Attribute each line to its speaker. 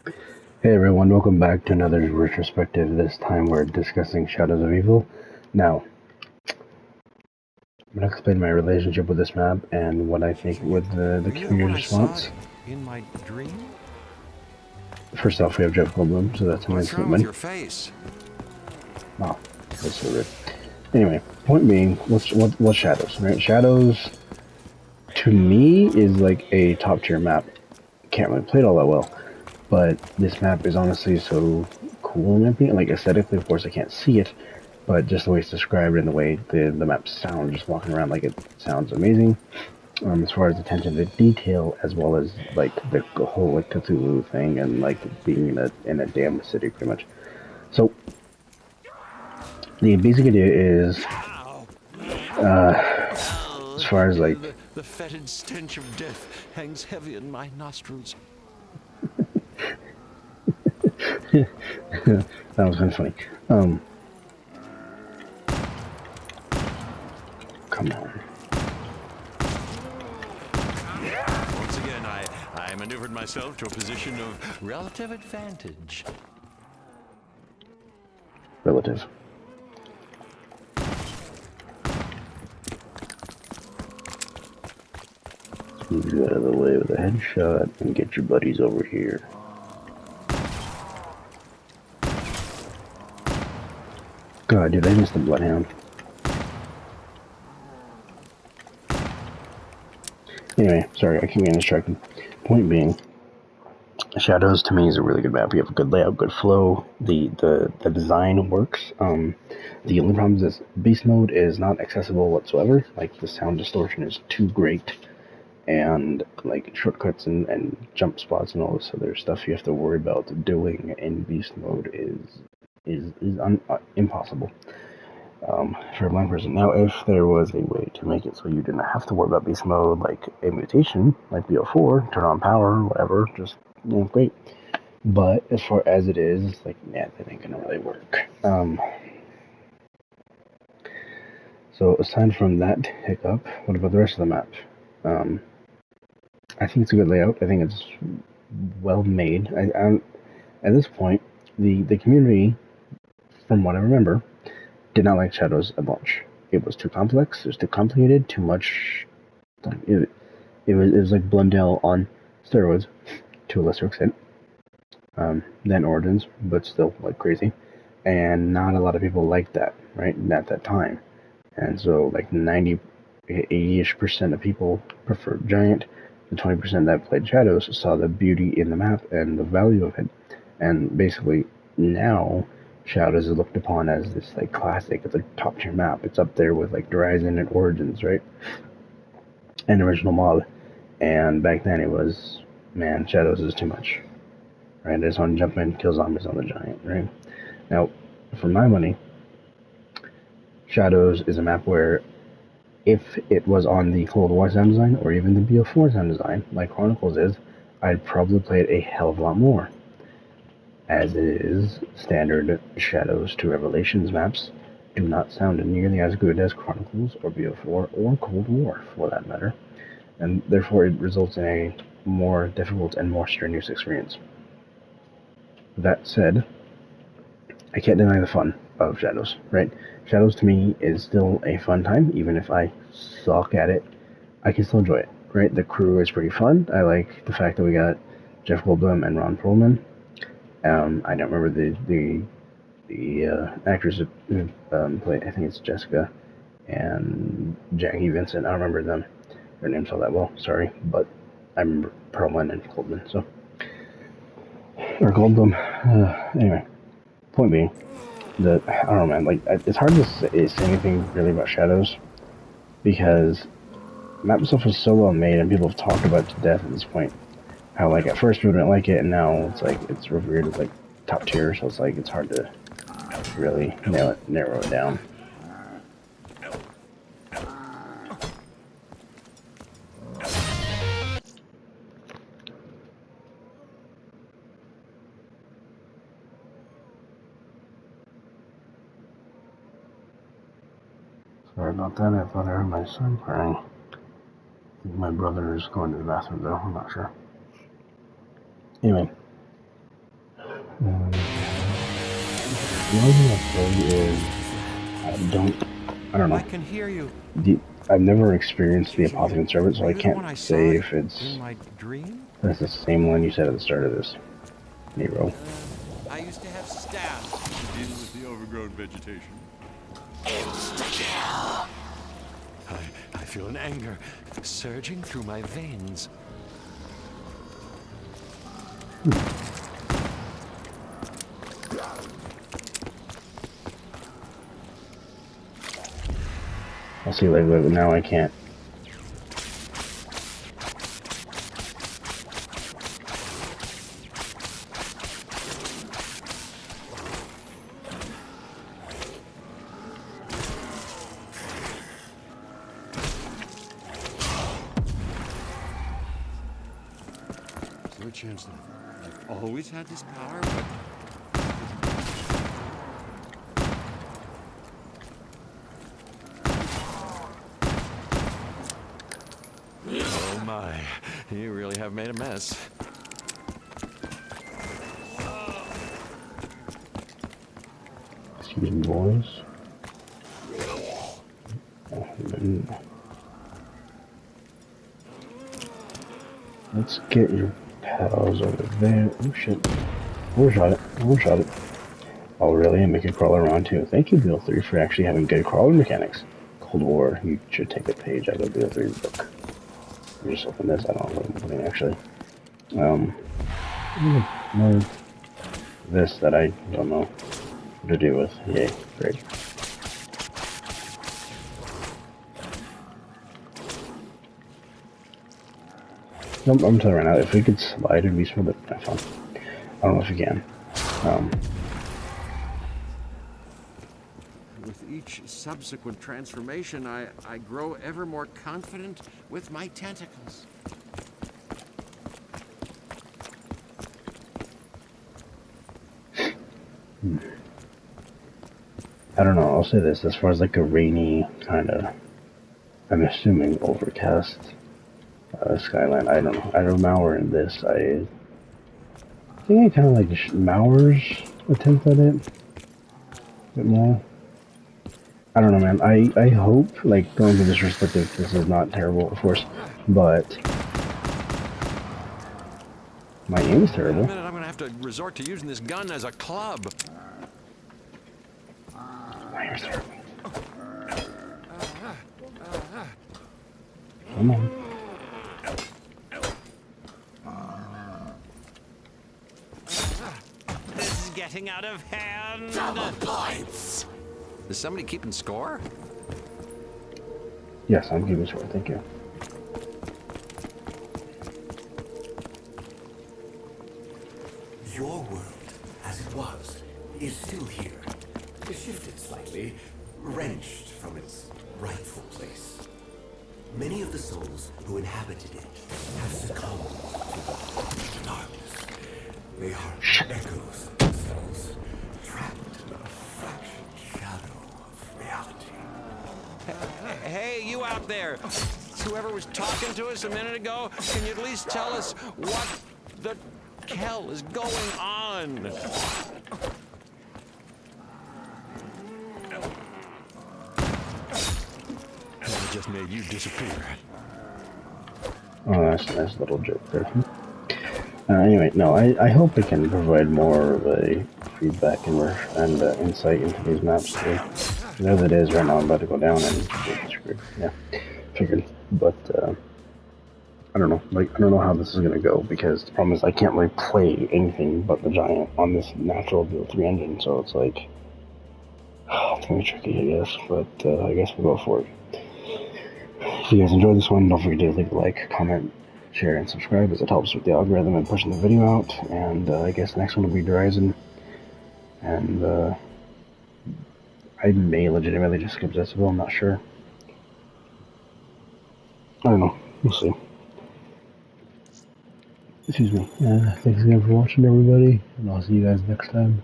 Speaker 1: Hey everyone, welcome back to another retrospective. This time we're discussing Shadows of Evil. Now, I'm going to explain my relationship with this map and what I think with the
Speaker 2: You know what
Speaker 1: community
Speaker 2: I saw
Speaker 1: response.
Speaker 2: in my dream?
Speaker 1: First off, we have Jeff Goldblum, so that's an
Speaker 2: What's
Speaker 1: instant
Speaker 2: wrong with
Speaker 1: win.
Speaker 2: your face?
Speaker 1: Wow, that's so rude. Anyway, point being, what's Shadows, right? Shadows, to me, is like a top tier map. Can't really play it all that well, but this map is honestly so cool in my opinion. Like, aesthetically, of course, I can't see it, but just the way it's described and the way the map sounds, just walking around, like, it sounds amazing. As far as attention to detail, as well as like the whole like Cthulhu thing, and like being in a damn city, pretty much. So the basic idea is, as far as like,
Speaker 2: The fetid stench of death hangs heavy in my nostrils.
Speaker 1: that was kind of funny. Come on.
Speaker 2: Once again, I maneuvered myself to a position of relative advantage.
Speaker 1: Relative. Move you out of the way with a headshot and get your buddies over here. God, dude, I missed the Bloodhound. Anyway, sorry, I keep getting distracted. Point being, Shadows to me is a really good map. You have a good layout, good flow. The design works. The only problem is this beast mode is not accessible whatsoever. Like, the sound distortion is too great, and like shortcuts and jump spots and all this other stuff you have to worry about doing in beast mode is impossible. For a blind person. Now, if there was a way to make it so you didn't have to worry about beast mode, like a mutation, like BO4, turn on power, whatever, just, great. But as far as it is, like, yeah, that ain't gonna really work. So aside from that hiccup, what about the rest of the map? I think it's a good layout. I think it's well made. At this point, the community, from what I remember, did not like Shadows a bunch. It was too complex. It was too complicated. Too much. It was like Blundell on steroids, to a lesser extent, than Origins, but still like crazy. And not a lot of people liked that, right? At that time. And so like 90, 80-ish% of people preferred Giant. The 20% that played Shadows saw the beauty in the map and the value of it. And basically now Shadows is looked upon as this like classic. It's a top tier map. It's up there with like Horizon and Origins, right? And Original Mob. And back then it was, man, Shadows is too much. Right? I just want to jump in, kill zombies on the Giant, right? Now, for my money, Shadows is a map where if it was on the Cold War sound design, or even the BO4 sound design, like Chronicles is, I'd probably play it a hell of a lot more. As it is, standard Shadows to Revelations maps do not sound nearly as good as Chronicles or BO4 or Cold War, for that matter, and therefore it results in a more difficult and more strenuous experience. That said, I can't deny the fun of Shadows, right? Shadows to me is still a fun time, even if I suck at it. I can still enjoy it, right? The crew is pretty fun. I like the fact that we got Jeff Goldblum and Ron Perlman. I don't remember the actors who play. I think it's Jessica and Jackie Vincent. I don't remember their names all that well. Sorry, but I remember Perlman and Goldman. So, or Goldblum. Anyway, point being that I don't know, man. Like, it's hard to say anything really about Shadows because the map itself is so well made, and people have talked about it to death at this point. How, like, at first people didn't like it, and now it's like it's revered as like top tier. So it's like it's hard to really narrow it down. Sorry about that. I thought I heard my son crying. My brother is going to the bathroom though. I'm not sure. Anyway, The only thing I'll say is I don't know.
Speaker 2: I can hear you.
Speaker 1: I've never experienced the
Speaker 2: Did you-
Speaker 1: Apothecon servant, so
Speaker 2: were
Speaker 1: I
Speaker 2: you the
Speaker 1: can't
Speaker 2: one I
Speaker 1: say
Speaker 2: saw
Speaker 1: if it's
Speaker 2: in my dream.
Speaker 1: that's the same one you said at the start of this, Nero.
Speaker 2: I used to have staff to deal with the overgrown vegetation.
Speaker 3: Insta-kill.
Speaker 2: I feel an anger surging through my veins.
Speaker 1: I'll see, like, now I can't.
Speaker 2: Is there a chance that I've always had this power, but... Oh my, you really have made a mess.
Speaker 1: Excuse me, boys. Let's get your pals over there. Oh shit. Overshot it. Overshot it. Oh really? And make it crawl around too. Thank you, Bill 3, for actually having good crawling mechanics. Cold War. You should take a page out of Bill 3's book. Let me just open this. I don't know what I'm putting actually. More this that I don't know what to do with. Yay. Great. I'm telling you right now, if we could slide and be smooth, it'd be fun. I don't know if we can.
Speaker 2: With each subsequent transformation, I grow ever more confident with my tentacles.
Speaker 1: I don't know, I'll say this, as far as like a rainy kind of, I'm assuming overcast skyline, I don't know. I know Mauer in this, I think I kind of like Mauer's attempt at it a bit more. I don't know, man. I hope, like, going to this perspective, this is not terrible, of course, but my aim is terrible.
Speaker 2: In a minute, I'm gonna have to resort to using this gun as a club.
Speaker 1: My aim is terrible. Come on.
Speaker 2: This is getting out of hand.
Speaker 3: Double points.
Speaker 2: Is somebody keeping score?
Speaker 1: Yes, I'm keeping score, thank you.
Speaker 3: Your world, as it was, is still here. Shifted slightly, wrenched from its rightful place. Many of the souls who inhabited it have succumbed to the darkness. They are echoes of themselves, trapped in a fraction shadow of reality.
Speaker 2: Hey, you out there! Whoever was talking to us a minute ago, can you at least tell us what the hell is going on? I just made you disappear.
Speaker 1: Oh, that's a nice little joke there. Anyway, no, I hope I can provide more of a feedback and insight into these maps too. As it is right now, I'm about to go down and get screwed. Yeah, figured. But I don't know. Like, I don't know how this is gonna go because the problem is I can't really play anything but the Giant on this natural Build 3 engine. So it's like it's gonna be tricky, I guess. But I guess we'll go for it. If you guys enjoyed this one, don't forget to leave a like, comment, share, and subscribe as it helps with the algorithm and pushing the video out. And I guess the next one will be Horizon. And I may legitimately just skip Jezebel, I'm not sure. I don't know. We'll see. Excuse me. Thanks again for watching, everybody. And I'll see you guys next time.